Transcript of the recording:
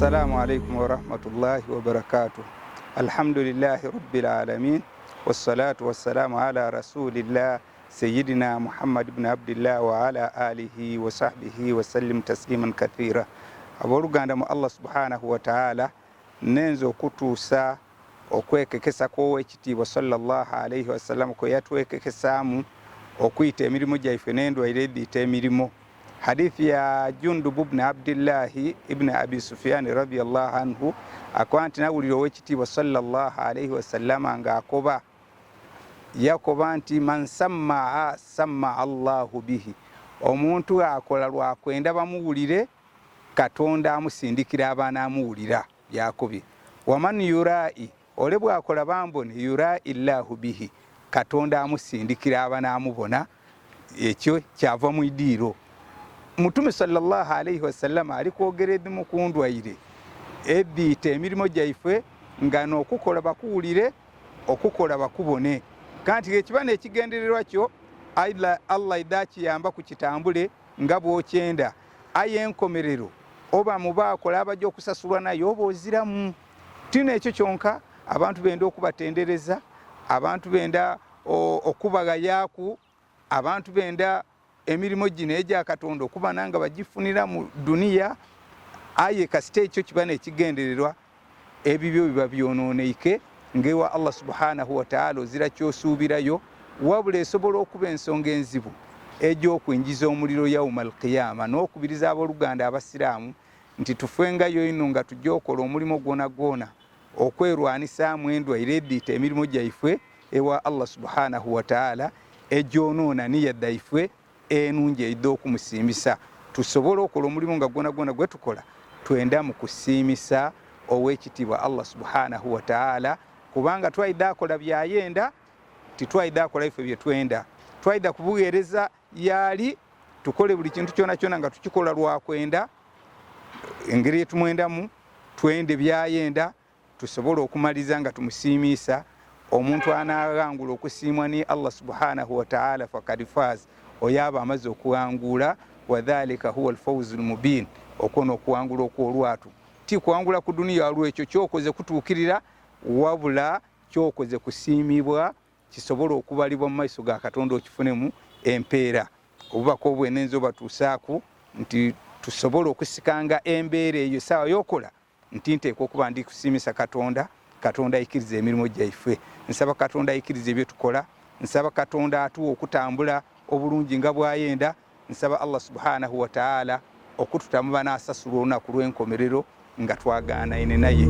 Assalamu alaikum warahmatullahi wabarakatuh. Alhamdulillahi rabbil alamin, wassalatu wassalamu ala rasulillah sayyidina Muhammad ibn Abdillah wa ala alihi wa sahbihi wa sallim tasliman kathira. Aboluganda mu Allah subhanahu wa ta'ala nenzo kutuusa okwekekesa kw'Oweekitiibwa sallallahu alayhi wa sallam kwe yatwekekesamu okuyita emirimu gyaife n'endwaire eddiita emirimu. Hadithi ya Jundub ibn Abdillahi ibn Abi Sufyan radiyallahu anhu akoba nti nawulira Oweekitiibwa sallallahu alayhi wa sallam ng'akoba yakoba nti man sammaa samma Allahu bihi, omuntu akola lwakwenda bamuwulire Katonda amusindikira abaana amuwulira byakobye. Waman yurai, ole bwakola bambone yurai Allahu bihi, Katonda amusindikira abaana amubona, ekyo kyava mu idiiro. Mutume sallallahu alayhi wa sallam ali kwogera ebimu ku ndwaire eddiita emirimu gyaife nga n'okukola bakuwulire okukola bakubone. Kanti ekiba n'ekigendererwa kyo Allah idda kiyamba ku kitambule nga bw'okyenda, aye enkomerero oba mubaakola abajja okusasulwa nayo oba oziramu. Tina ekyo kyonka abantu benda okubatendereza, abantu benda okubagayaku, abantu benda emirimu gino egya Katonda okuba nanga bagifunira mu duniya. Aye kasita ekyo kiba n'ekigendererwa ebibyo biba byononeike ngewa Allah subhanahu wa ta'ala ozira kyosuubirayo, wabula esobola okuba ensonga enzibu egy'okwinjiza omuliro yawmal qiyama. N'okubiriza abooluganda abasiraamu nti tufengayo ino nga tujja okola omulimu gwona gwona okwerwanisaamu endwaire eddiita emirimu gyaife ewa Allah subhanahu wa ta'ala egyonoona niya ddaife enungi eidde okumusiimisa. Tusobole okola omulimu nga gwona gwona gwe tukola twenda mu kusiimisa Oweekitiibwa Allah subhanahu wa ta'ala, kubanga twayidde akola byayenda, titwayidde akola ife bye twenda. Twayidde kubuweereza yali tukole buli kintu kyona kyona nga tukikola lwakwenda, engeri etumwendamu twende byayenda, tusobole okumaliza nga tumusiimisa. Omuntu anaagangula okusiimwa ni Allah subhanahu wa ta'ala fakad faz, oyaba amaze okuwangula, wadhalika huwa alfawzul mubin, okono okuwangula okwolwatu. Ti kuwangula ku duniya waliwo ekyo kyokoze kutuukirira, wabula kyokoze kusiimibwa kisobole okubalibwa mu maiso ga Katonda okifunemu empeera. Obubaka obwenenzi obatuusaaku nti tusobole okusikanga embeera eyo saawa y'okola nti nteekwa okuba ndi kusiimisa Katonda, Katonda ayikiriza emirimu gyaife. Nsaba Katonda ayikiriza ebyo tukola, nsaba Katonda atuwa okutambula obulungi nga bwayenda, nsaba Allah subhanahu wa ta'ala okututamuba n'asasula olunaku lw'enkomerero nga twagaana ine naye.